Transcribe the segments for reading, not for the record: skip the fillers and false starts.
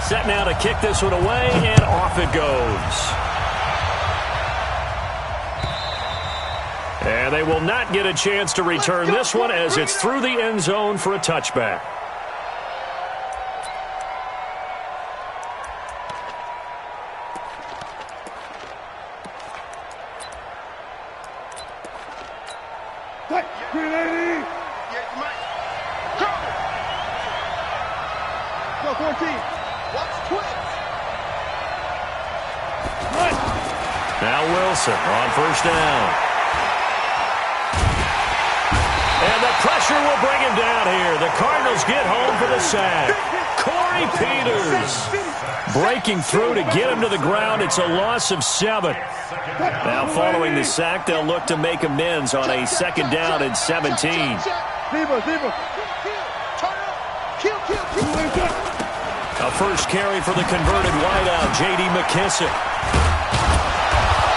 Set now to kick this one away, and off it goes. And they will not get a chance to return this one as it's through the end zone for a touchback. Now Wilson on first down. And the pressure will bring him down here. The Cardinals get home for the sack. Corey Peters breaking through to get him to the ground. It's a loss of 7. Now following the sack, they'll look to make amends on a second down and 17. A first carry for the converted wideout, J.D. McKissick.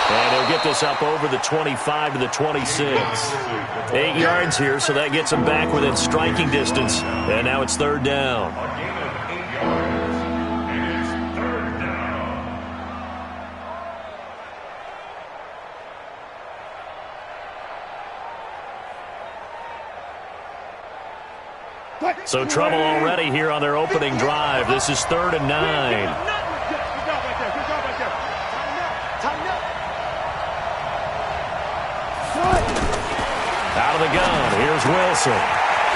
And he'll get this up over the 25 to the 26. 8 yards here, so that gets him back within striking distance. And now it's third down. So trouble already here on their opening drive. This is 3rd and 9. Out of the gun, here's Wilson.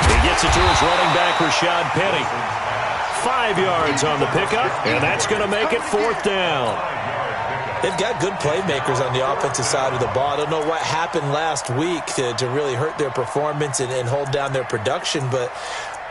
He gets it to his running back, Rashad Penny. 5 yards on the pickup, and that's going to make it 4th down. They've got good playmakers on the offensive side of the ball. I don't know what happened last week to really hurt their performance and hold down their production, but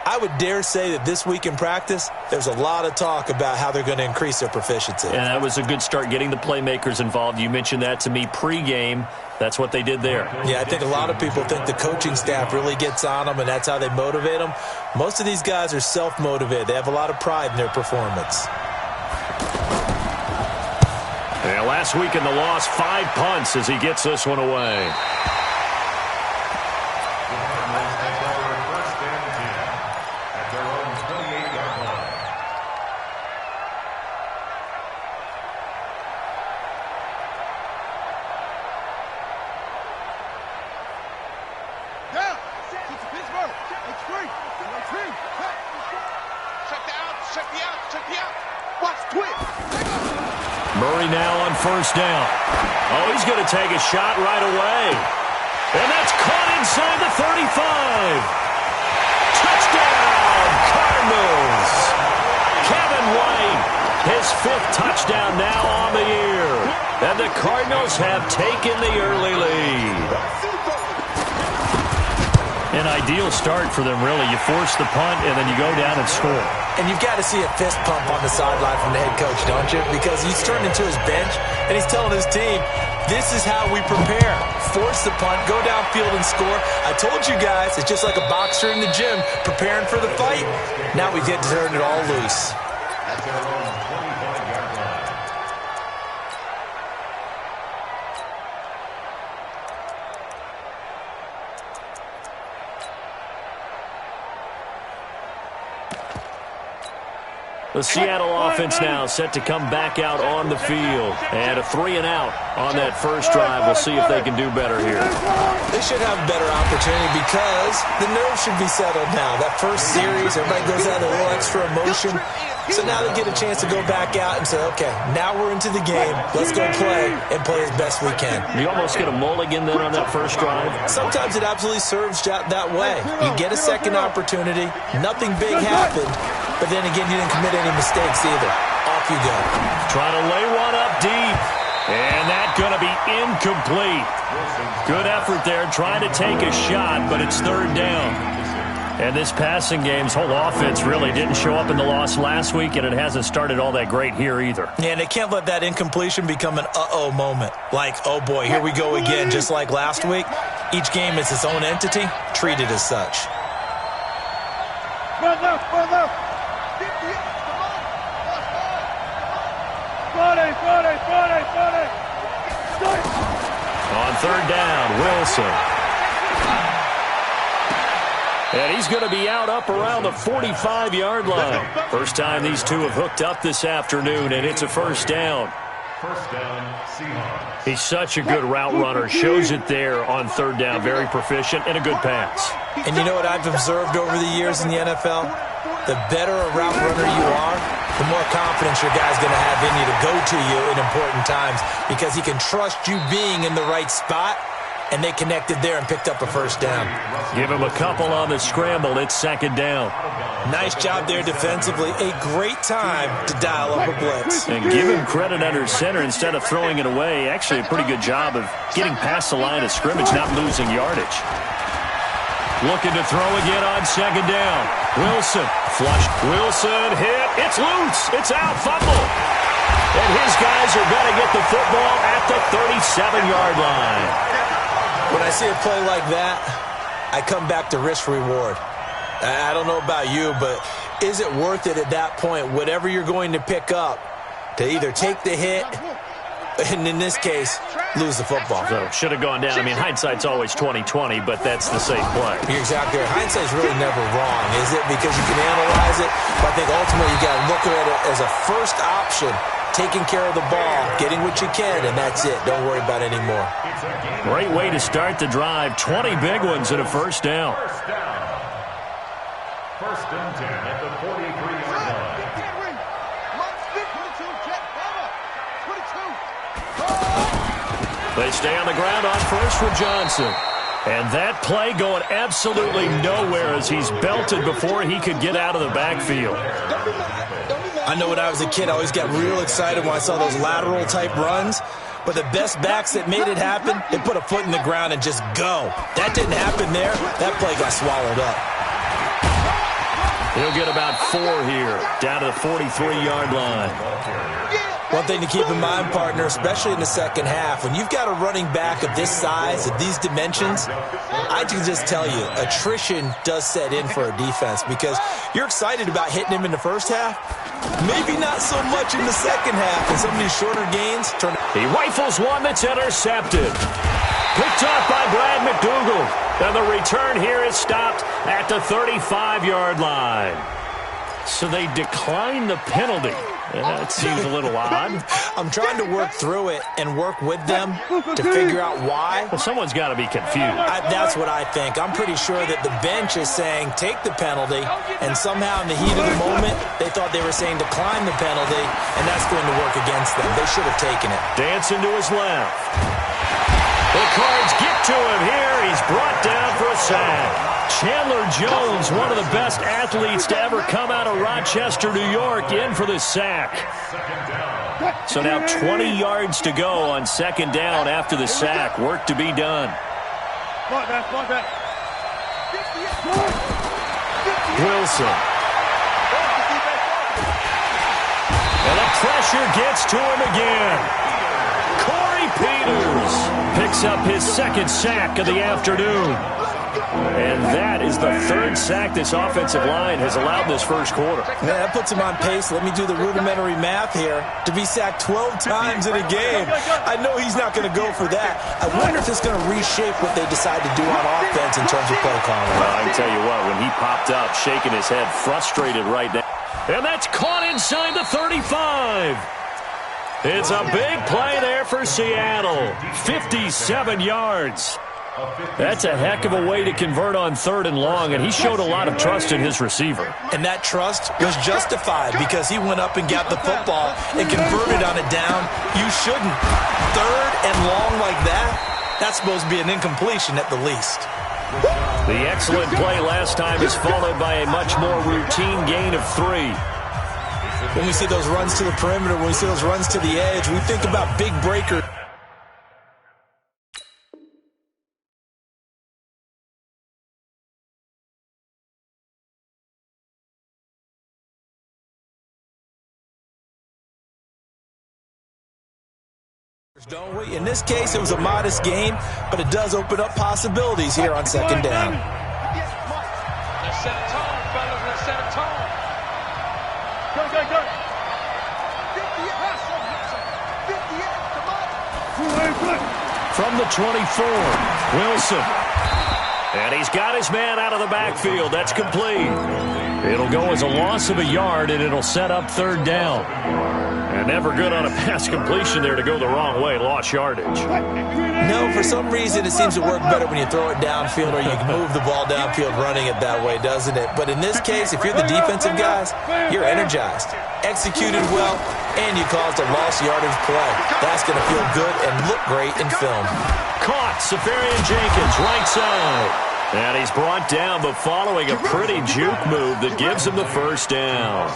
I would dare say that this week in practice, there's a lot of talk about how they're going to increase their proficiency. And that was a good start getting the playmakers involved. You mentioned that to me pregame. That's what they did there. Yeah, I think a lot of people think the coaching staff really gets on them, and that's how they motivate them. Most of these guys are self-motivated. They have a lot of pride in their performance. And last week in the loss, 5 punts as he gets this one away. Murray now on first down. Oh, he's going to take a shot right away. And that's caught inside the 35. Touchdown, Cardinals. Kevin White, his 5th touchdown now on the year. And the Cardinals have taken the early lead. An ideal start for them, really. You force the punt, and then you go down and score. And you've got to see a fist pump on the sideline from the head coach, don't you? Because he's turned into his bench, and he's telling his team, this is how we prepare. Force the punt, go downfield and score. I told you guys, it's just like a boxer in the gym preparing for the fight. Now we get to turn it all loose. The Seattle offense now set to come back out on the field. And a 3-and-out on that first drive. We'll see if they can do better here. They should have a better opportunity because the nerves should be settled now. That first series, everybody goes out a little extra emotion. So now they get a chance to go back out and say, okay, now we're into the game. Let's go play and play as best we can. You almost get a mulligan then on that first drive? Sometimes it absolutely serves that way. You get a second opportunity. Nothing big happened. But then again, you didn't commit any mistakes either. Off you go. Trying to lay one up deep. And that's going to be incomplete. Good effort there trying to take a shot, but it's 3rd down. And this passing game's whole offense really didn't show up in the loss last week, and it hasn't started all that great here either. Yeah, and they can't let that incompletion become an uh-oh moment. Like, oh boy, here we go again, just like last week. Each game is its own entity, treated as such. Run left, run left. On 3rd down, Wilson. And he's going to be out up around the 45-yard line. First time these two have hooked up this afternoon, and it's a first down. First down, Seahawks. He's such a good route runner. Shows it there on third down. Very proficient and a good pass. And you know what I've observed over the years in the NFL? The better a route runner you are, the more confidence your guy's going to have in you to go to you in important times because he can trust you being in the right spot, and they connected there and picked up a first down. Give him a couple on the scramble. It's second down. Nice job there defensively. A great time to dial up a blitz. And give him credit under center instead of throwing it away. Actually, a pretty good job of getting past the line of scrimmage, not losing yardage. Looking to throw again on second down. Wilson, flushed. Wilson hit. It's loose. It's out. Fumble. And his guys are going to get the football at the 37-yard line. When I see a play like that, I come back to risk-reward. I don't know about you, but is it worth it at that point, whatever you're going to pick up, to either take the hit and, in this case, lose the football? So, should have gone down. I mean, hindsight's always 20/20, but that's the safe play. You're exactly right. Hindsight's really never wrong, is it? Because you can analyze it, but I think ultimately you got to look at it as a first option, taking care of the ball, getting what you can, and that's it. Don't worry about it anymore. Great way to start the drive. 20 big ones and a first down. First and 10 at the 43-yard line. They stay on the ground on first with Johnson. And that play going absolutely nowhere as he's belted before he could get out of the backfield. I know when I was a kid, I always got real excited when I saw those lateral-type runs. But the best backs that made it happen, they put a foot in the ground and just go. That didn't happen there. That play got swallowed up. He'll get about 4 here, down to the 43-yard line. One thing to keep in mind, partner, especially in the second half, when you've got a running back of this size, of these dimensions, I can just tell you, attrition does set in for a defense because you're excited about hitting him in the first half, maybe not so much in the second half, and some of these shorter gains turn. He rifles one that's intercepted. Picked off by Brad McDougal. And the return here is stopped at the 35-yard line. So they decline the penalty. That seems a little odd. I'm trying to work through it and work with them to figure out why. Well, someone's got to be confused. That's what I think. I'm pretty sure that the bench is saying take the penalty, and somehow in the heat of the moment, they thought they were saying decline the penalty, and that's going to work against them. They should have taken it. Dancing to his left. The Cards get to him here. He's brought down for a sack. Chandler Jones, one of the best athletes to ever come out of Rochester, New York, in for the sack. So now 20 yards to go on second down after the sack. Work to be done. Wilson. And the pressure gets to him again. Corey Peters picks up his second sack of the afternoon. And that is the third sack this offensive line has allowed this first quarter. Yeah, that puts him on pace. Let me do the rudimentary math here. To be sacked 12 times in a game, I know he's not going to go for that. I wonder if it's going to reshape what they decide to do on offense in terms of play calling. Well, I can tell you what, when he popped up, shaking his head, frustrated right now. And that's caught inside the 35. It's a big play there for Seattle. 57 yards. That's a heck of a way to convert on third and long, and he showed a lot of trust in his receiver. And that trust was justified because he went up and got the football and converted on a down. You shouldn't. Third and long like that, that's supposed to be an incompletion at the least. The excellent play last time is followed by a much more routine gain of 3. When we see those runs to the perimeter, when we see those runs to the edge, we think about big breaker. Don't we? In this case, it was a modest game, but it does open up possibilities here on second down. Let's set a tone, fellas. Let's set a tone. Go. From the 24, Wilson. And he's got his man out of the backfield. That's complete. It'll go as a loss of a yard, and it'll set up third down. And never good on a pass completion there to go the wrong way. Lost yardage. No, for some reason it seems to work better when you throw it downfield or you can move the ball downfield running it that way, doesn't it? But in this case, if you're the defensive guys, you're energized, executed well, and you caused a lost yardage play. That's going to feel good and look great in film. Caught. Safarian Jenkins, right side. And he's brought down, but following a pretty juke move that gives him the first down.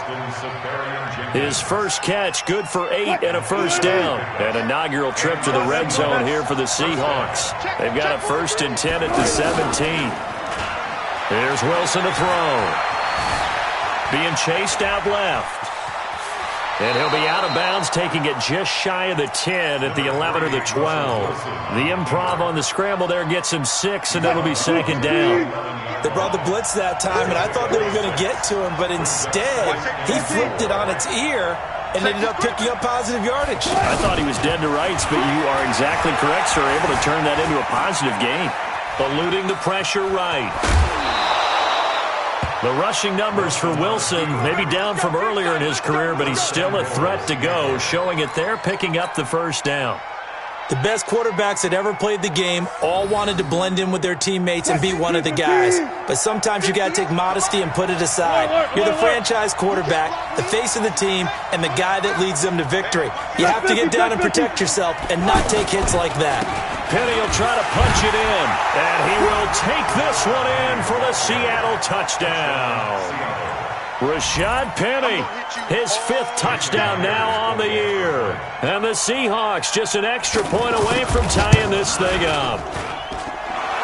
His first catch, good for 8 and a first down. An inaugural trip to the red zone here for the Seahawks. They've got a 1st and 10 at the 17. Here's Wilson to throw. Being chased out left. And he'll be out of bounds, taking it just shy of the 10 at the 11 or the 12. The improv on the scramble there gets him 6, and it'll be 2nd down. They brought the blitz that time, and I thought they were going to get to him, but instead he flipped it on its ear and ended up picking up positive yardage. I thought he was dead to rights, but you are exactly correct, sir. Able to turn that into a positive gain. Eluding the pressure right. The rushing numbers for Wilson, maybe down from earlier in his career, but he's still a threat to go, showing it there, picking up the first down. The best quarterbacks that ever played the game all wanted to blend in with their teammates and be one of the guys. But sometimes you got to take modesty and put it aside. You're the franchise quarterback, the face of the team, and the guy that leads them to victory. You have to get down and protect yourself and not take hits like that. Penny will try to punch it in, and he will take this one in for the Seattle touchdown. Rashad Penny, his 5th touchdown now on the year. And the Seahawks just an extra point away from tying this thing up.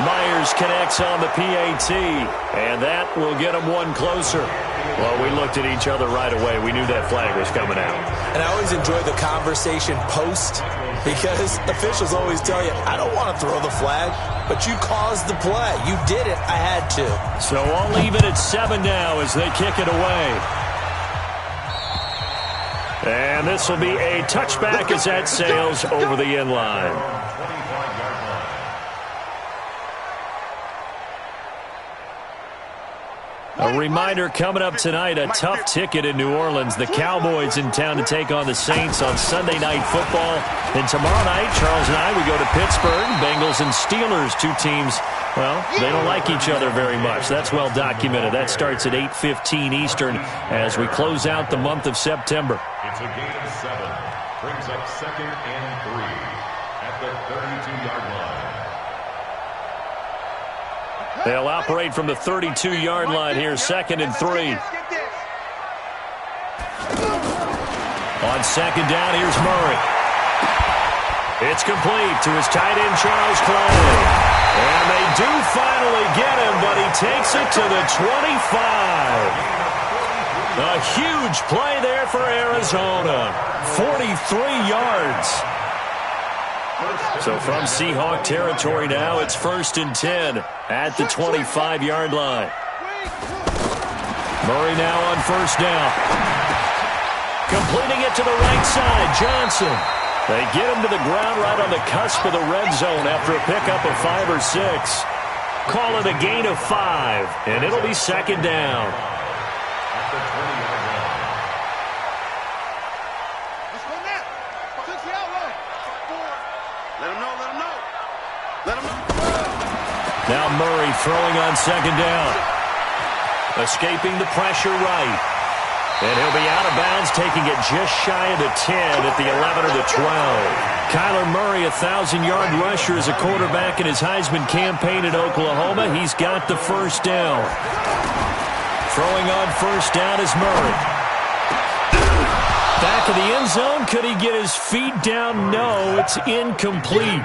Myers connects on the PAT, and that will get him one closer. Well, we looked at each other right away. We knew that flag was coming out. And I always enjoy the conversation post, because officials always tell you, I don't want to throw the flag, but you caused the play. You did it. I had to. So I'll leave it at 7 now as they kick it away. And this will be a touchback as that sails over the end line. A reminder coming up tonight, a tough ticket in New Orleans. The Cowboys in town to take on the Saints on Sunday Night Football. And tomorrow night, Charles and I, we go to Pittsburgh. Bengals and Steelers, two teams, well, they don't like each other very much. That's well documented. That starts at 8:15 Eastern as we close out the month of September. It's a gain of 7. Brings up 2nd and 3 at the 32-yard line. They'll operate from the 32-yard line here, 2nd and 3. On 2nd down, here's Murray. It's complete to his tight end, Charles Clay. And they do finally get him, but he takes it to the 25. A huge play there for Arizona. 43 yards. So from Seahawk territory now, it's 1st and 10 at the 25-yard line. Murray now on 1st down. Completing it to the right side, Johnson. They get him to the ground right on the cusp of the red zone after a pickup of 5 or 6. Call it a gain of 5, and it'll be 2nd down. At the 20-yard line. Let's go now. 60 out low. Let him know, let him know. Let him know. Now Murray throwing on 2nd down. Escaping the pressure right. And he'll be out of bounds, taking it just shy of the 10 at the 11 or the 12. Kyler Murray, 1,000-yard rusher as a quarterback in his Heisman campaign at Oklahoma. He's got the 1st down. Throwing on 1st down is Murray. Back of the end zone. Could he get his feet down? No, it's incomplete.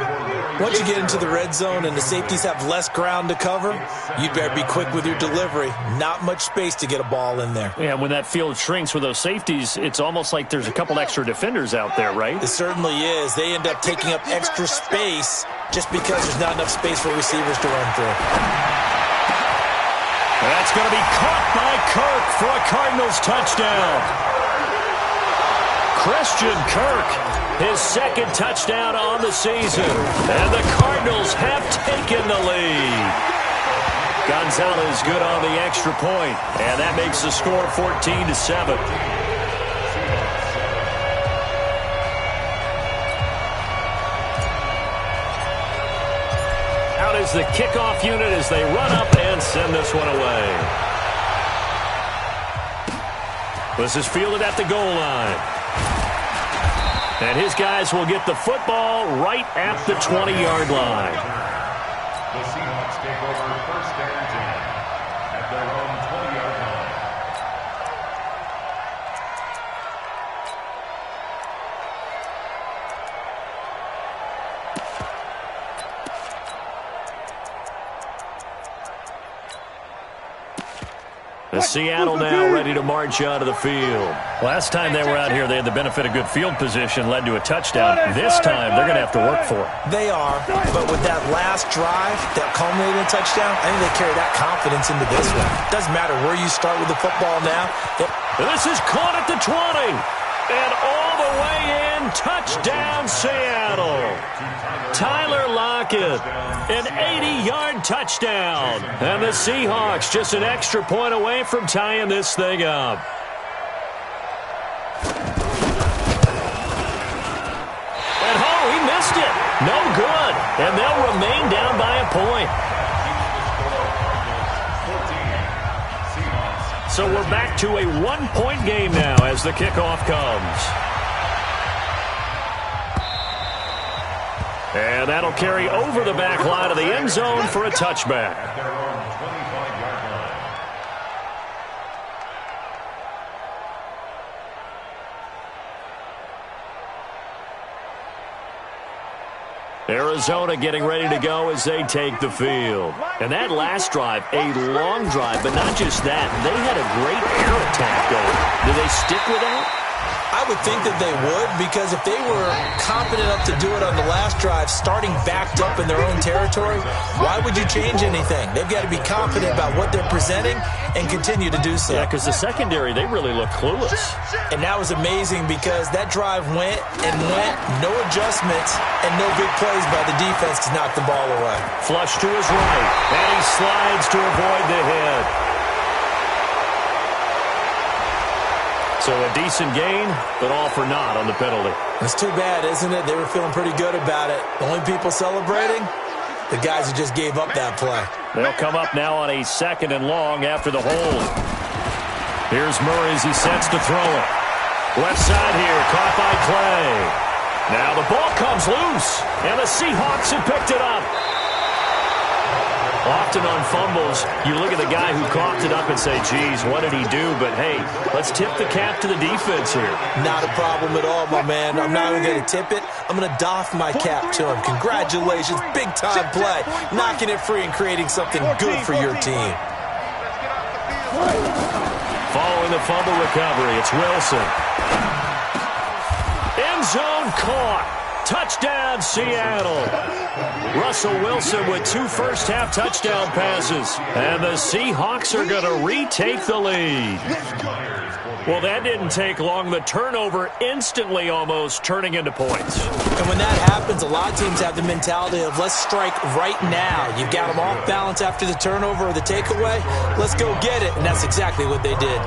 Once you get into the red zone and the safeties have less ground to cover, you'd better be quick with your delivery. Not much space to get a ball in there. Yeah, when that field shrinks with those safeties, it's almost like there's a couple extra defenders out there, right? It certainly is. They end up taking up extra space just because there's not enough space for receivers to run through. That's going to be caught by Kirk for a Cardinals touchdown. Christian Kirk, his 2nd touchdown on the season. And the Cardinals have taken the lead. Gonzalez good on the extra point, and that makes the score 14-7. Out is the kickoff unit as they run up and send this one away. This is fielded at the goal line. And his guys will get the football right at the 20-yard line. The Seahawks take over first and 10 at their own 20-yard line. The Seattle now ready to march out of the field. Last time they were out here, they had the benefit of good field position, led to a touchdown. This time, they're going to have to work for it. They are, but with that last drive that culminated in a touchdown, I think they carry that confidence into this one. Doesn't matter where you start with the football now. This is caught at the 20. And all the way in, touchdown Seattle. Tyler Lockett, an 80-yard touchdown. And the Seahawks just an extra point away from tying this thing up. And he missed it. No good. And they'll remain down by a point. So we're back to a one-point game now as the kickoff comes. And that'll carry over the back line of the end zone for a touchback. At their own 25-yard line. Arizona getting ready to go as they take the field. And that last drive, a long drive, but not just that. They had a great air attack going. Do they stick with that? I would think that they would, because if they were confident enough to do it on the last drive, starting backed up in their own territory, why would you change anything? They've got to be confident about what they're presenting and continue to do so. Yeah, because the secondary, they really look clueless. And that was amazing because that drive went and went, no adjustments, and no big plays by the defense to knock the ball away. Flush to his right, and he slides to avoid the hit. So a decent gain, but all for naught on the penalty. It's too bad, isn't it? They were feeling pretty good about it. The only people celebrating, the guys who just gave up that play. They'll come up now on a 2nd and long after the hold. Here's Murray as he sets to throw it. Left side here, caught by Clay. Now the ball comes loose, and the Seahawks have picked it up. Often on fumbles, you look at the guy who coughed it up and say, geez, what did he do? But, hey, let's tip the cap to the defense here. Not a problem at all, my man. I'm not even going to tip it. I'm going to doff my cap to him. Congratulations. Big-time play. Knocking it free and creating something good for your team. Following the fumble recovery, it's Wilson. End zone caught. Touchdown, Seattle. Russell Wilson with 2 first-half touchdown passes. And the Seahawks are going to retake the lead. Well, that didn't take long. The turnover instantly almost turning into points. And when that happens, a lot of teams have the mentality of let's strike right now. You've got them off balance after the turnover or the takeaway. Let's go get it. And that's exactly what they did.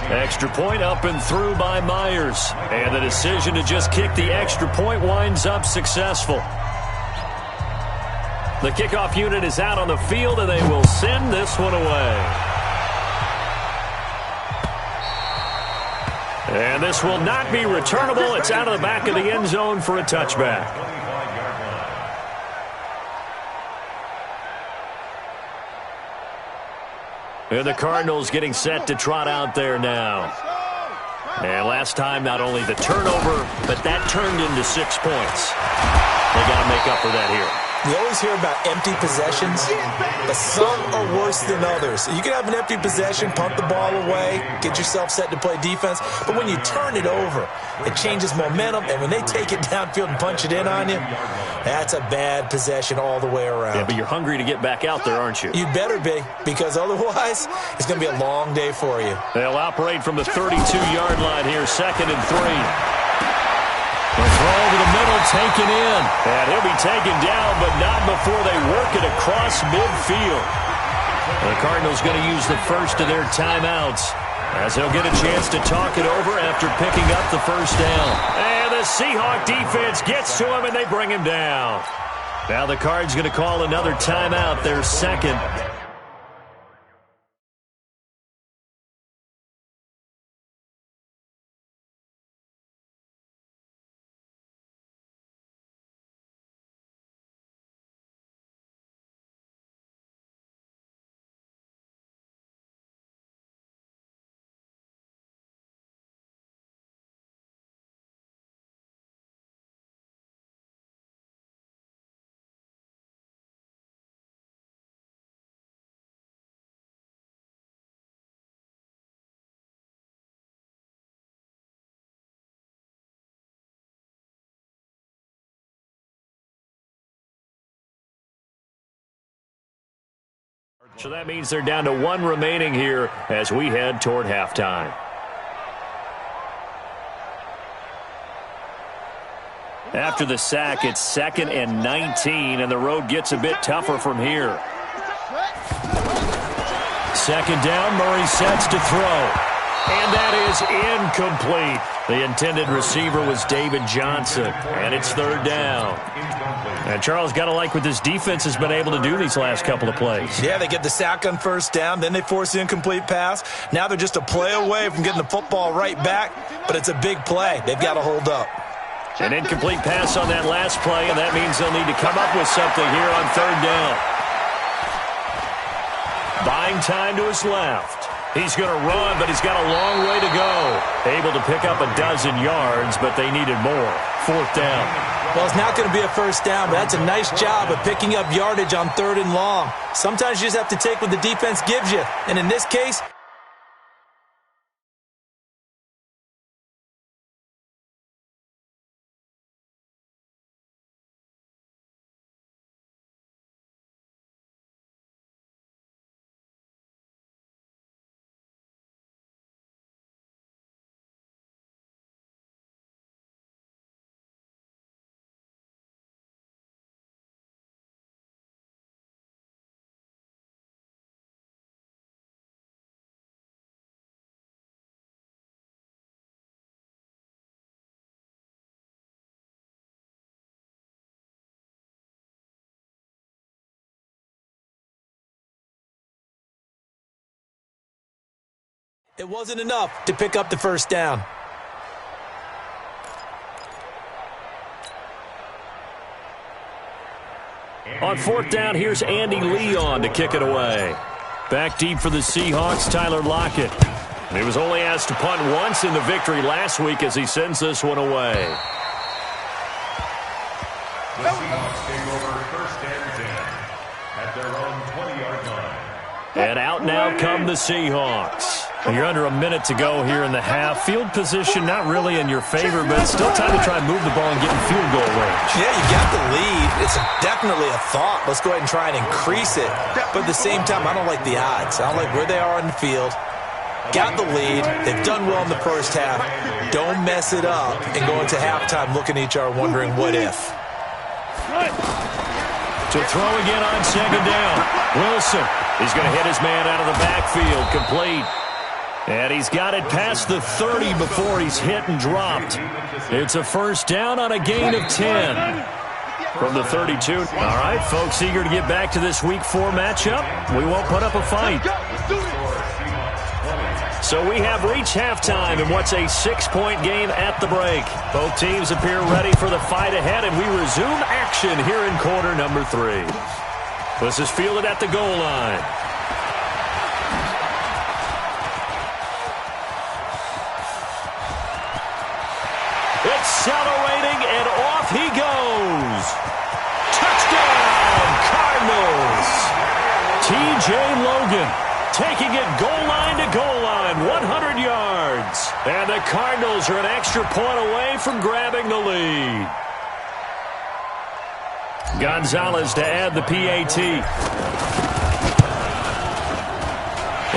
Extra point up and through by Myers. And the decision to just kick the extra point winds up successful. The kickoff unit is out on the field, and they will send this one away. And this will not be returnable. It's out of the back of the end zone for a touchback. And the Cardinals getting set to trot out there now. And last time, not only the turnover, but that turned into 6 points. They got to make up for that here. You always hear about empty possessions, but some are worse than others. You can have an empty possession, punt the ball away, get yourself set to play defense, but when you turn it over, it changes momentum, and when they take it downfield and punch it in on you, that's a bad possession all the way around. Yeah, but you're hungry to get back out there, aren't you? You better be, because otherwise, it's going to be a long day for you. They'll operate from the 32-yard line here, 2nd and 3. The throw over the middle, taken in. And he'll be taken down, but not before they work it across midfield. The Cardinals going to use the first of their timeouts as they'll get a chance to talk it over after picking up the first down. And the Seahawk defense gets to him, and they bring him down. Now the Cards going to call another timeout, their second. So that means they're down to one remaining here as we head toward halftime. After the sack, it's 2nd and 19, and the road gets a bit tougher from here. 2nd down, Murray sets to throw. And that is incomplete. The intended receiver was David Johnson, and it's 3rd down. And Charles, got to like what this defense has been able to do these last couple of plays. Yeah, they get the sack on 1st down, then they force the incomplete pass. Now they're just a play away from getting the football right back, but it's a big play. They've got to hold up. An incomplete pass on that last play, and that means they'll need to come up with something here on 3rd down. Buying time to his left. He's going to run, but he's got a long way to go. Able to pick up a dozen yards, but they needed more. 4th down. Well, it's not going to be a 1st down, but that's a nice job of picking up yardage on 3rd and long. Sometimes you just have to take what the defense gives you. And in this case, it wasn't enough to pick up the 1st down. On 4th down, here's Andy Leon to kick it away. Back deep for the Seahawks, Tyler Lockett. He was only asked to punt once in the victory last week as he sends this one away. The Seahawks take over 1st and 10 at their own 20-yard line. And out now come the Seahawks. You're under a minute to go here in the half. Field position not really in your favor, but it's still time to try and move the ball and get in field goal range. Yeah, you got the lead. It's definitely a thought. Let's go ahead and try and increase it. But at the same time, I don't like the odds. I don't like where they are on the field. Got the lead. They've done well in the 1st half. Don't mess it up and go into halftime looking at each other wondering what if. To throw again on 2nd down. Wilson. He's going to hit his man out of the backfield. Complete. And he's got it past the 30 before he's hit and dropped. It's a 1st down on a gain of 10 from the 32. All right, folks, eager to get back to this Week 4 matchup. We won't put up a fight. So we have reached halftime in what's a 6-point game at the break. Both teams appear ready for the fight ahead, and we resume action here in quarter number 3. This is fielded at the goal line. Accelerating, and off he goes. Touchdown, Cardinals. T.J. Logan taking it goal line to goal line, 100 yards. And the Cardinals are an extra point away from grabbing the lead. Gonzalez to add the PAT.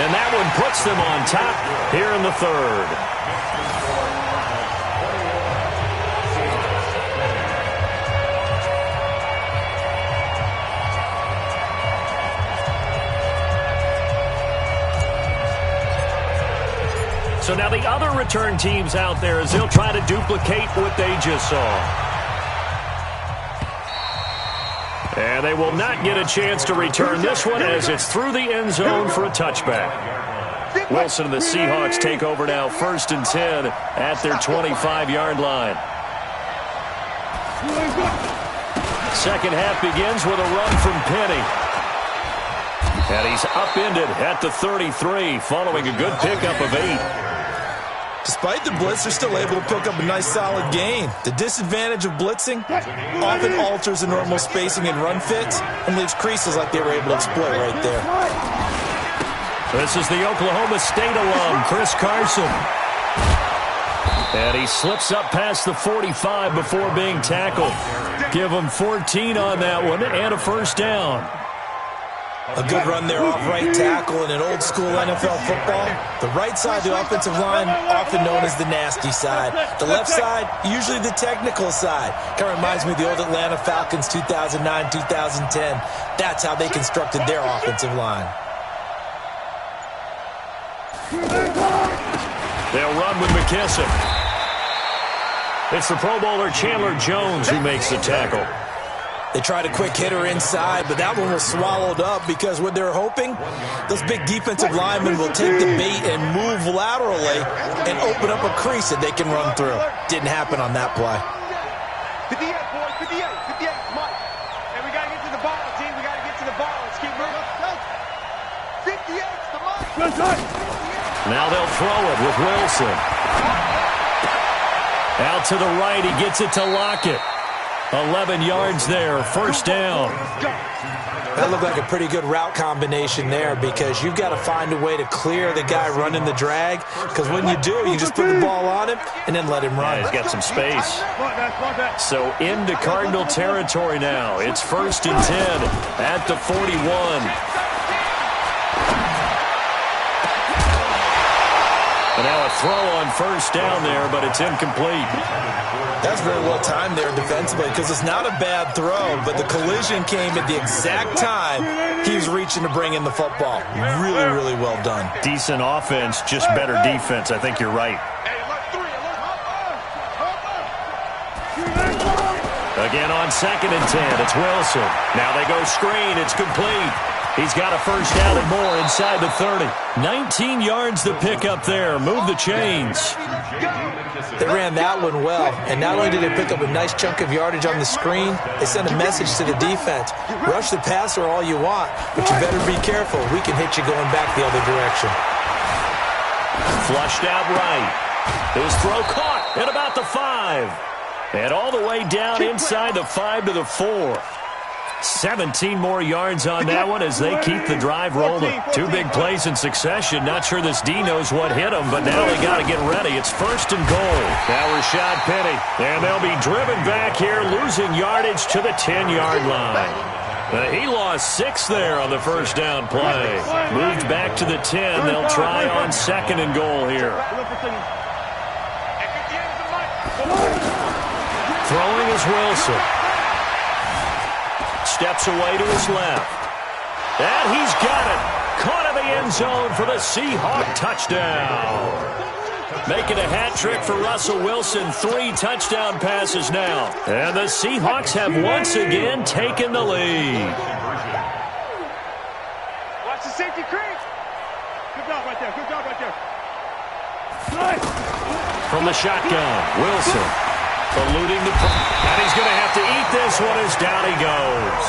And that one puts them on top here in the 3rd. So now the other return teams out there as they'll try to duplicate what they just saw. And they will not get a chance to return this one as it's through the end zone for a touchback. Wilson and the Seahawks take over now, 1st and 10 at their 25-yard line. Second half begins with a run from Penny. And he's upended at the 33 following a good pickup of 8. Despite the blitz, they're still able to pick up a nice solid gain. The disadvantage of blitzing often alters the normal spacing and run fits and leaves creases like they were able to exploit right there. This is the Oklahoma State alum, Chris Carson. And he slips up past the 45 before being tackled. Give him 14 on that one and a first down. A good run there off right tackle in an old-school NFL football. The right side of the offensive line, often known as the nasty side. The left side, usually the technical side. Kind of reminds me of the old Atlanta Falcons 2009-2010. That's how they constructed their offensive line. They'll run with McKissick. It's the Pro Bowler Chandler Jones who makes the tackle. They tried a quick hitter inside, but that one was swallowed up because what they're hoping, those big defensive linemen will take the bait and move laterally and open up a crease that they can run through. Didn't happen on that play. 58, boys, 58, Mike. And we got to get to the ball, team. We got to get to the ball. Let's keep moving. 58, the Mike. Now they'll throw it with Wilson. Out to the right, he gets it to Lockett. 11 yards there, first down. That looked like a pretty good route combination there because you've got to find a way to clear the guy running the drag because when you do, you just put the ball on him and then let him run. Yeah, he's got some space. So into Cardinal territory now. It's 1st and 10 at the 41. And now a throw on first down there, but it's incomplete. That's very well timed there defensively because it's not a bad throw, but the collision came at the exact time he was reaching to bring in the football. Really, really well done. Decent offense, just better defense. I think you're right. Again on 2nd and 10, it's Wilson. Now they go screen, it's complete. He's got a first down and more inside the 30. 19 yards to pick up there. Move the chains. They ran that one well, and not only did they pick up a nice chunk of yardage on the screen, they sent a message to the defense. Rush the passer all you want, but you better be careful. We can hit you going back the other direction. Flushed out right. His throw caught at about the 5. And all the way down inside the 5 to the 4. 17 more yards on that one as they keep the drive rolling. 2 big plays in succession. Not sure this D knows what hit them, but now they got to get ready. It's 1st and goal. Now Rashad Penny. And they'll be driven back here, losing yardage to the 10-yard line. He lost 6 there on the first down play. Moved back to the 10. They'll try on 2nd and goal here. Throwing is Wilson. Steps away to his left. And he's got it. Caught in the end zone for the Seahawk touchdown. Making a hat trick for Russell Wilson. 3 touchdown passes now. And the Seahawks have once again taken the lead. Watch the safety creep. Good job right there. Good job right there. From the shotgun, Wilson. Eluding the... And he's going to have to eat this one as down he goes.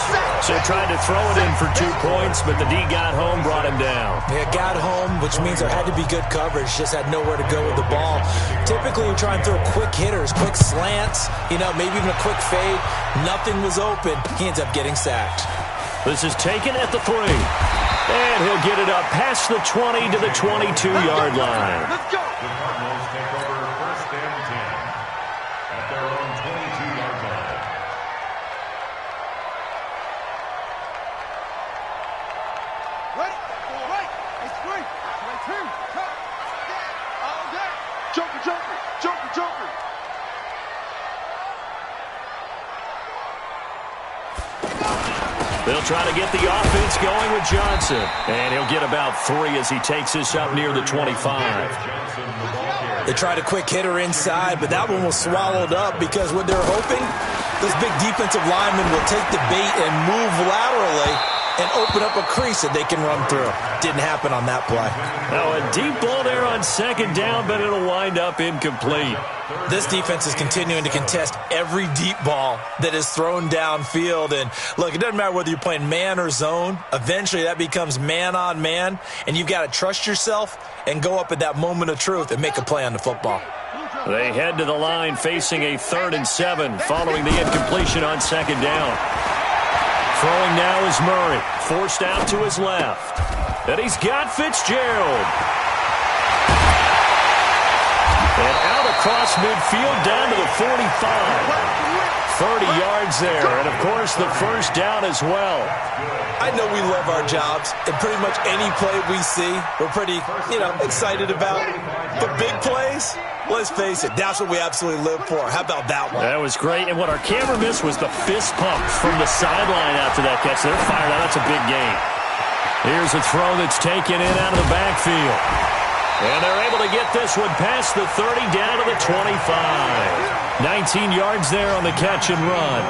So tried to throw it in for 2 points, but the D got home, brought him down. Yeah, got home, which means there had to be good coverage. Just had nowhere to go with the ball. Typically, you try and throw quick hitters, quick slants, maybe even a quick fade. Nothing was open. He ends up getting sacked. This is taken at the 3. And he'll get it up past the 20 to the 22-yard line. Let's go. The Cardinals take over 1st and 10 at their own 22-yard line. Right. It's 3. Right 2. Cut. All day. Joker. They'll try to get the offense going with Johnson. And he'll get about 3 as he takes this up near the 25. They tried a quick hitter inside, but that one was swallowed up because what they're hoping, those big defensive linemen will take the bait and move laterally and open up a crease that they can run through. Didn't happen on that play. Now a deep ball there on second down, but it'll wind up incomplete. This defense is continuing to contest every deep ball that is thrown downfield. And look, it doesn't matter whether you're playing man or zone. Eventually that becomes man on man, and you've got to trust yourself and go up at that moment of truth and make a play on the football. They head to the line facing a 3rd and 7 following the incompletion on second down. Throwing now is Murray, forced out to his left. And he's got Fitzgerald. And out across midfield down to the 45. 30 yards there, and of course the first down as well. I know we love our jobs, and pretty much any play we see, we're pretty, excited about. But big plays, let's face it, that's what we absolutely live for. How about that one? That was great, and what our camera missed was the fist pump from the sideline after that catch. They're fired out. That's a big gain. Here's a throw that's taken in out of the backfield. And they're able to get this one past the 30 down to the 25. 19 yards there on the catch and run.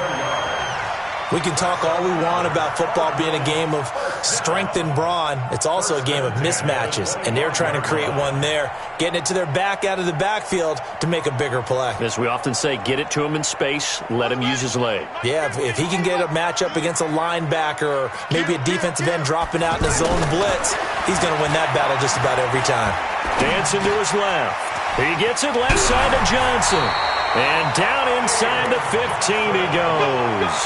We can talk all we want about football being a game of strength and brawn. It's also a game of mismatches, and they're trying to create one there, getting it to their back out of the backfield to make a bigger play. As we often say, get it to him in space, let him use his leg. Yeah, if he can get a matchup against a linebacker or maybe a defensive end dropping out in a zone blitz, he's going to win that battle just about every time. Dancing to his left. He gets it left side to Johnson. And down inside the 15 he goes.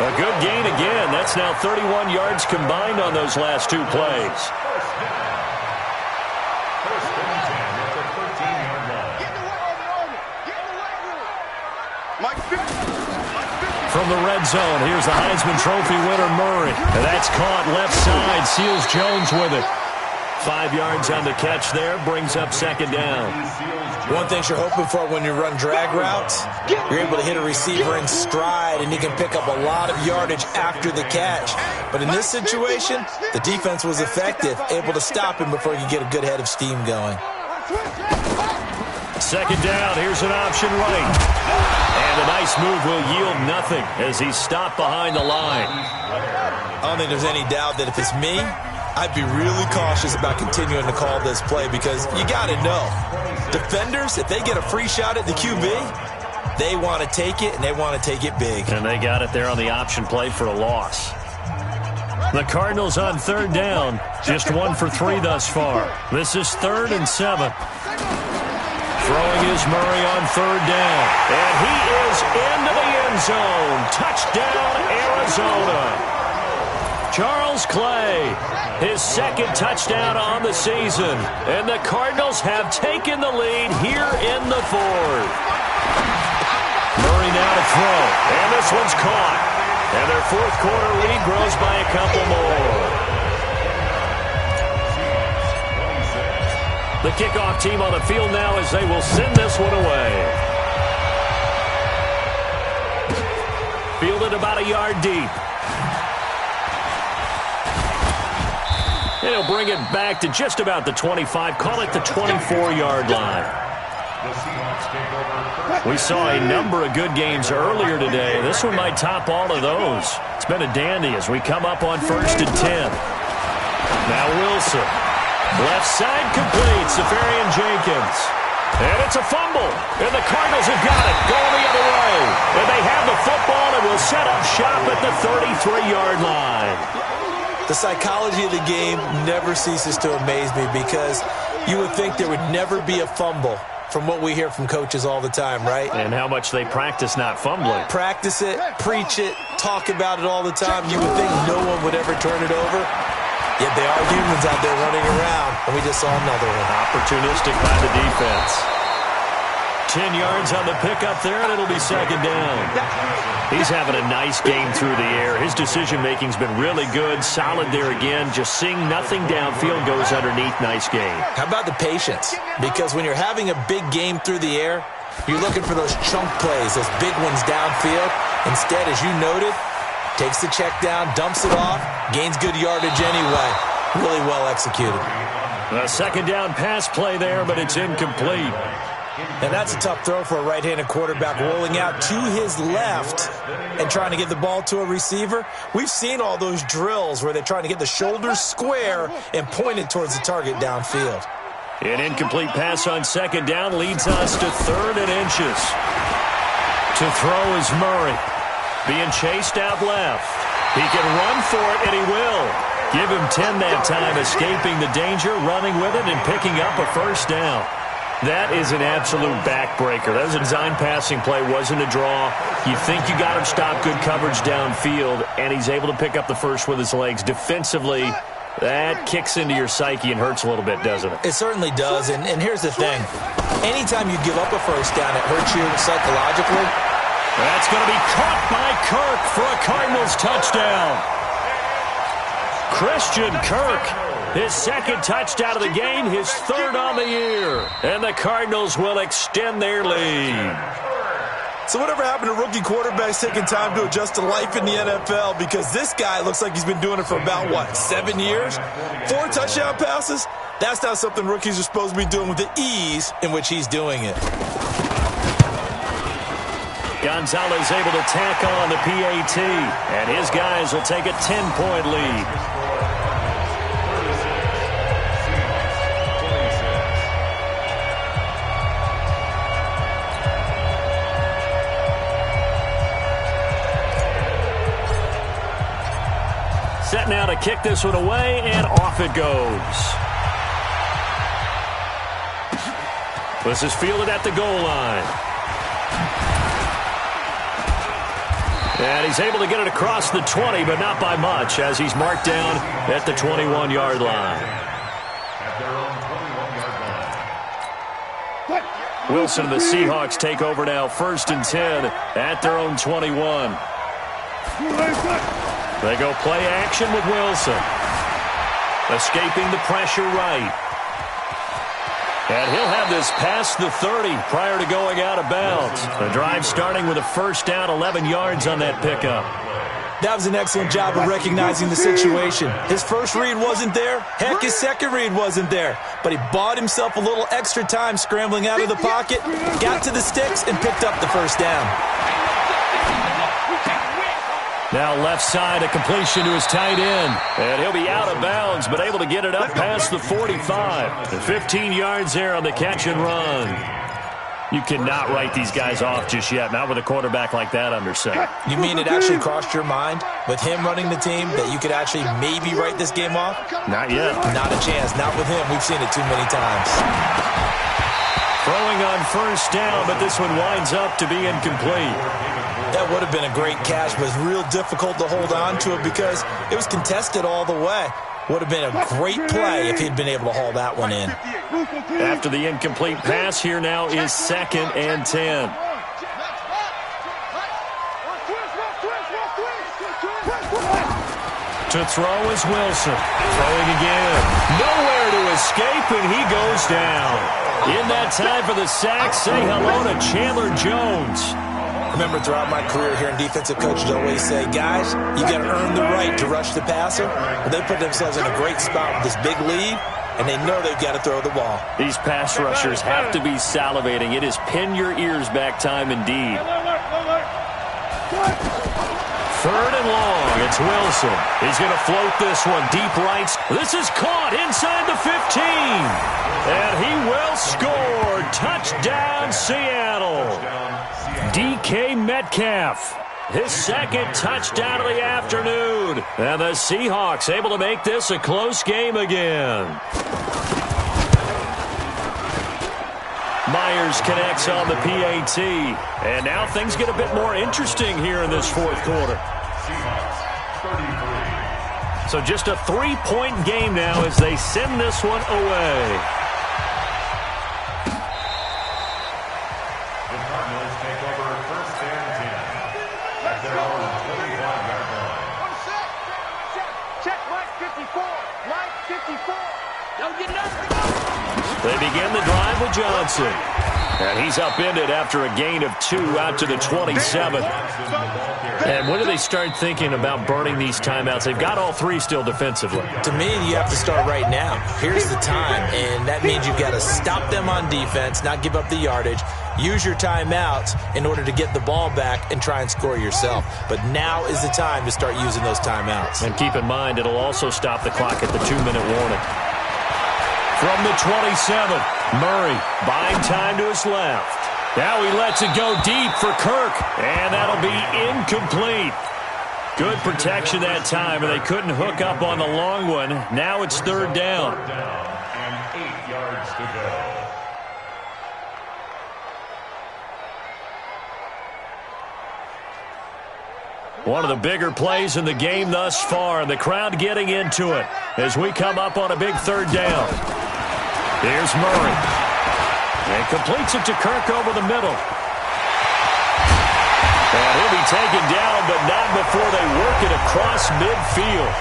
A good gain again. That's now 31 yards combined on those last 2 plays. From the red zone, here's the Heisman Trophy winner Murray. And that's caught left side. Seals Jones with it. 5 yards on the catch there, brings up second down. One thing you're hoping for when you run drag routes, you're able to hit a receiver in stride, and he can pick up a lot of yardage after the catch. But in this situation, the defense was effective, able to stop him before he could get a good head of steam going. Second down, here's an option right. And a nice move will yield nothing as he's stopped behind the line. I don't think there's any doubt that if it's me, I'd be really cautious about continuing to call this play because you got to know, defenders, if they get a free shot at the QB, they want to take it, and they want to take it big. And they got it there on the option play for a loss. The Cardinals on third down, just 1 for 3 thus far. This is 3rd and 7. Throwing is Murray on third down. And he is into the end zone. Touchdown, Arizona. Charles Clay, his 2nd touchdown on the season. And the Cardinals have taken the lead here in the 4th. Murray now to throw. And this one's caught. And their 4th quarter lead grows by a couple more. The kickoff team on the field now as they will send this one away. Fielded about a yard deep. And he'll bring it back to just about the 25. Call it the 24-yard line. We saw a number of good games earlier today. This one might top all of those. It's been a dandy as we come up on 1st and 10. Now Wilson. Left side complete. Safarian Jenkins. And it's a fumble. And the Cardinals have got it. Going the other way. And they have the football and will set up shop at the 33-yard line. The psychology of the game never ceases to amaze me because you would think there would never be a fumble from what we hear from coaches all the time, right? And how much they practice not fumbling. Practice it, preach it, talk about it all the time. You would think no one would ever turn it over. Yet there are humans out there running around, and we just saw another one. Opportunistic by the defense. 10 yards on the pickup there, and it'll be second down. He's having a nice game through the air. His decision-making's been really good. Solid there again. Just seeing nothing downfield goes underneath. Nice game. How about the patience? Because when you're having a big game through the air, you're looking for those chunk plays, those big ones downfield. Instead, as you noted, Takes the check down, dumps it off, gains good yardage anyway. Really well executed. A second down pass play there, but it's incomplete. And that's a tough throw for a right-handed quarterback, rolling out to his left and trying to get the ball to a receiver. We've seen all those drills where they're trying to get the shoulders square and point it towards the target downfield. An incomplete pass on second down leads us to 3rd and inches. To throw is Murray. Being chased out left. He can run for it, and he will. Give him 10 that time, escaping the danger, running with it, and picking up a first down. That is an absolute backbreaker. That was a design passing play, wasn't a draw. You think you got him stopped, good coverage downfield, and he's able to pick up the first with his legs. Defensively, that kicks into your psyche and hurts a little bit, doesn't it? It certainly does, and here's the thing. Anytime you give up a first down, it hurts you psychologically. That's going to be caught by Kirk for a Cardinals touchdown. Christian Kirk, his second touchdown of the game, his 3rd on the year. And the Cardinals will extend their lead. So whatever happened to rookie quarterbacks taking time to adjust to life in the NFL? Because this guy looks like he's been doing it for about, 7 years? 4 touchdown passes? That's not something rookies are supposed to be doing with the ease in which he's doing it. Gonzalez able to tack on the PAT, and his guys will take a 10-point lead. Set now to kick this one away, and off it goes. This is fielded at the goal line. And he's able to get it across the 20, but not by much, as he's marked down at the 21-yard line. Wilson and the Seahawks take over now, 1st and 10 at their own 21. They go play action with Wilson. Escaping the pressure right. And he'll have this past the 30 prior to going out of bounds. The drive starting with a first down, 11 yards on that pickup. That was an excellent job of recognizing the situation. His first read wasn't there. Heck, his second read wasn't there. But he bought himself a little extra time scrambling out of the pocket, got to the sticks, and picked up the first down. Now left side, a completion to his tight end. And he'll be out of bounds, but able to get it up past the 45. And 15 yards there on the catch and run. You cannot write these guys off just yet, not with a quarterback like that under center. You mean it actually crossed your mind, with him running the team, that you could actually maybe write this game off? Not yet. Not a chance. Not with him. We've seen it too many times. Throwing on first down, but this one winds up to be incomplete. That would have been a great catch, but it was real difficult to hold on to it because it was contested all the way. Would have been a great play if he'd been able to haul that one in. After the incomplete pass, here now is 2nd and 10. To throw is Wilson. Throwing again. Nowhere to escape, and he goes down. In that time for the sack, say hello to Chandler Jones. Remember, throughout my career here in defensive coaches always say, guys, you got to earn the right to rush the passer. Well, they put themselves in a great spot with this big lead, and they know they've got to throw the ball. These pass rushers have to be salivating. It is pin your ears back time indeed. 3rd and long. It's Wilson. He's going to float this one deep right. This is caught inside the 15. And he will score. Touchdown, Seattle. DK Metcalf, his 2nd touchdown of the afternoon. And the Seahawks able to make this a close game again. Myers connects on the PAT. And now things get a bit more interesting here in this 4th quarter. So just a 3-point game now as they send this one away. Check, Mike 54. Mike 54. Don't get nothing. They begin the drive with Johnson. And he's upended after a gain of 2 out to the 27. And when do they start thinking about burning these timeouts? They've got all 3 still defensively. To me, you have to start right now. Here's the time, and that means you've got to stop them on defense, not give up the yardage, use your timeouts in order to get the ball back and try and score yourself. But now is the time to start using those timeouts. And keep in mind, it'll also stop the clock at the 2-minute warning. From the 27, Murray buying time to his left. Now he lets it go deep for Kirk, and that'll be incomplete. Good protection that time, and they couldn't hook up on the long one. Now it's 3rd down. And 8 yards to go. One of the bigger plays in the game thus far, and the crowd getting into it as we come up on a big 3rd down. Here's Murray. And completes it to Kirk over the middle. And he'll be taken down, but not before they work it across midfield.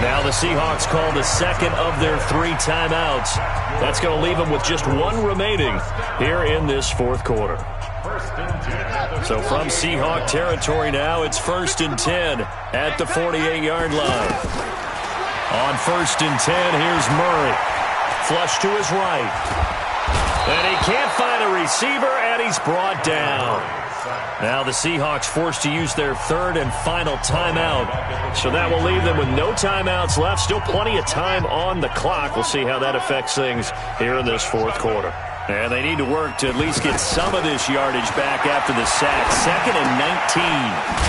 Now the Seahawks call the second of their 3 timeouts. That's going to leave them with just 1 remaining here in this 4th quarter. So from Seahawk territory now, it's 1st and 10 at the 48-yard line. On 1st and 10, here's Murray. Flush to his right. And he can't find a receiver, and he's brought down. Now the Seahawks forced to use their 3rd and final timeout. So that will leave them with no timeouts left. Still plenty of time on the clock. We'll see how that affects things here in this 4th quarter. And they need to work to at least get some of this yardage back after the sack. 2nd and 19.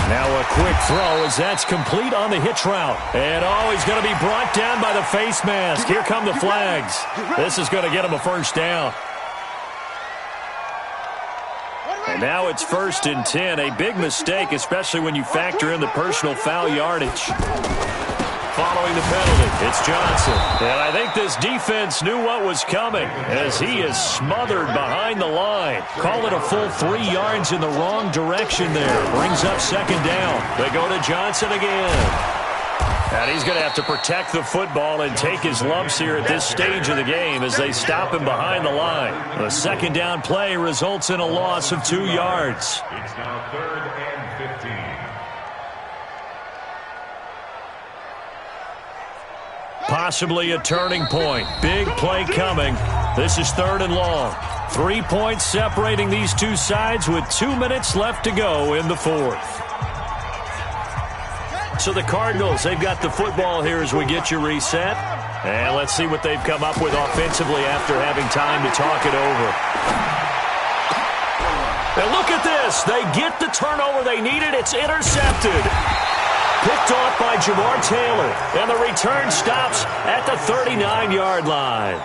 Now a quick throw as that's complete on the hitch route. And he's going to be brought down by the face mask. Here come the flags. This is going to get him a 1st down. And now it's 1st and 10. A big mistake, especially when you factor in the personal foul yardage. Following the penalty, it's Johnson. And I think this defense knew what was coming as he is smothered behind the line. Call it a full 3 yards in the wrong direction there. Brings up 2nd down. They go to Johnson again. And he's going to have to protect the football and take his lumps here at this stage of the game as they stop him behind the line. The 2nd down play results in a loss of 2 yards. It's now 3rd and 15. Possibly a turning point. Big play coming. This is 3rd and long. 3 points separating these 2 sides with 2 minutes left to go in the 4th. So the Cardinals, they've got the football here as we get you reset. And let's see what they've come up with offensively after having time to talk it over. And look at this. They get the turnover they needed. It's intercepted. Picked off by Jamar Taylor. And the return stops at the 39-yard line.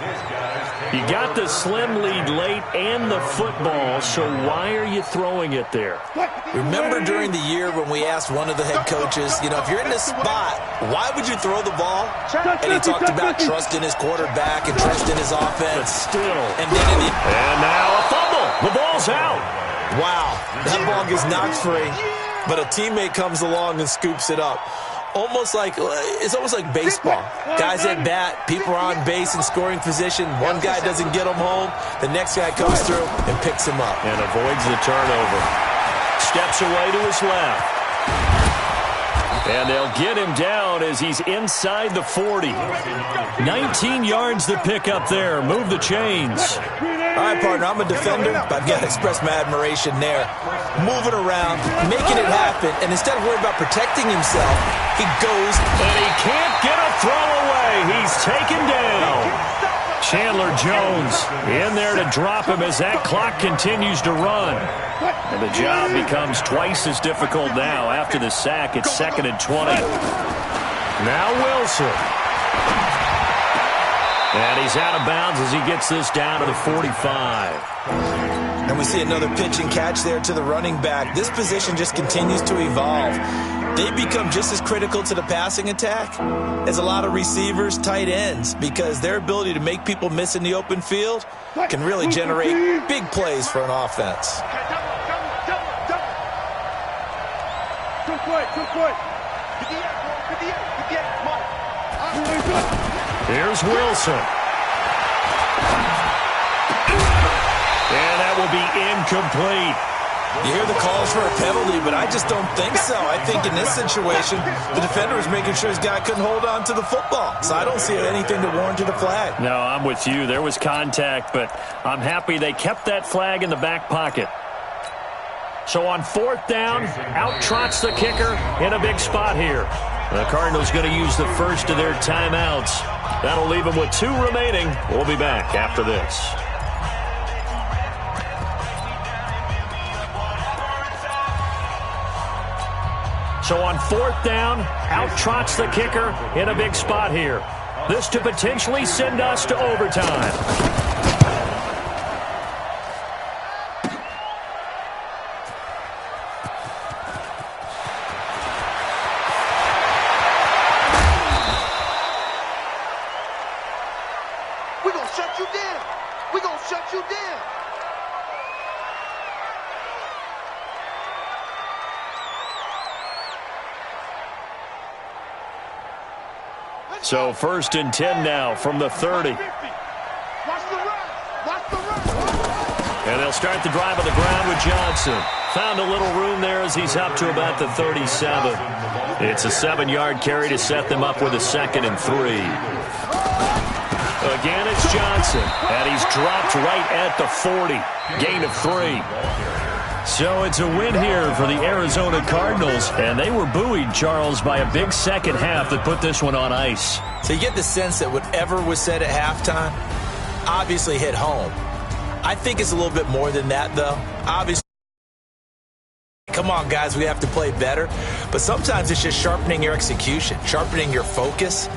You got the slim lead late and the football, so why are you throwing it there? Remember during the year when we asked one of the head coaches, if you're in this spot, why would you throw the ball? And he talked about trust in his quarterback and trust in his offense. But still. And now a fumble. The ball's out. Wow, that ball gets knocked free, but a teammate comes along and scoops it up. It's almost like baseball. Guys at bat, people are on base in scoring position. One guy doesn't get him home. The next guy comes through and picks him up. And avoids the turnover. Steps away to his left. And they'll get him down as he's inside the 40. 19 yards to pick up there. Move the chains. All right, partner, I'm a defender, but I've got to express my admiration there. Moving around, making it happen, and instead of worrying about protecting himself, he goes. And he can't get a throw away. He's taken down. Chandler Jones in there to drop him as that clock continues to run. And the job becomes twice as difficult now. After the sack, it's 2nd and 20. Now Wilson. And he's out of bounds as he gets this down to the 45. And we see another pitch and catch there to the running back. This position just continues to evolve. They become just as critical to the passing attack as a lot of receivers, tight ends, because their ability to make people miss in the open field can really generate big plays for an offense. Here's Wilson. be incomplete. You hear the calls for a penalty, but I just don't think so. I think in this situation, the defender was making sure his guy couldn't hold on to the football. So I don't see anything to warrant the flag. No, I'm with you. There was contact, but I'm happy they kept that flag in the back pocket. So on 4th down, out trots the kicker in a big spot here. The Cardinals going to use the first of their timeouts. That'll leave them with 2 remaining. We'll be back after this. So on 4th down, out trots the kicker in a big spot here. This to potentially send us to overtime. We're going to shut you down. We're going to shut you down. So 1st and 10 now from the 30. Watch the run. Watch the run. And they'll start the drive on the ground with Johnson. Found a little room there as he's up to about the 37. It's a 7-yard carry to set them up with a 2nd and 3. Again, it's Johnson. And he's dropped right at the 40. Gain of 3. So it's a win here for the Arizona Cardinals, and they were buoyed, Charles, by a big second half that put this one on ice. So you get the sense that whatever was said at halftime obviously hit home. I think it's a little bit more than that, though. Obviously, come on, guys, we have to play better. But sometimes it's just sharpening your execution, sharpening your focus,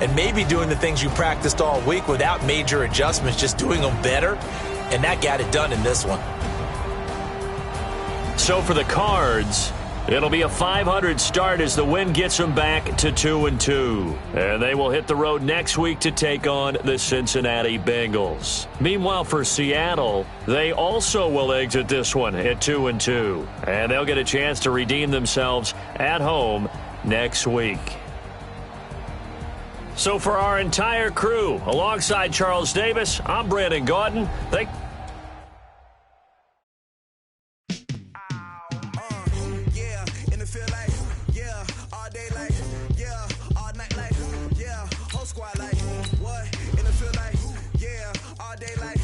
and maybe doing the things you practiced all week without major adjustments, just doing them better. And that got it done in this one. So for the Cards, it'll be a .500 start as the win gets them back to 2-2. And they will hit the road next week to take on the Cincinnati Bengals. Meanwhile, for Seattle, they also will exit this one at 2-2. And they'll get a chance to redeem themselves at home next week. So for our entire crew, alongside Charles Davis, I'm Brandon Gaudin. Squad like, what? In the field like, yeah, all day like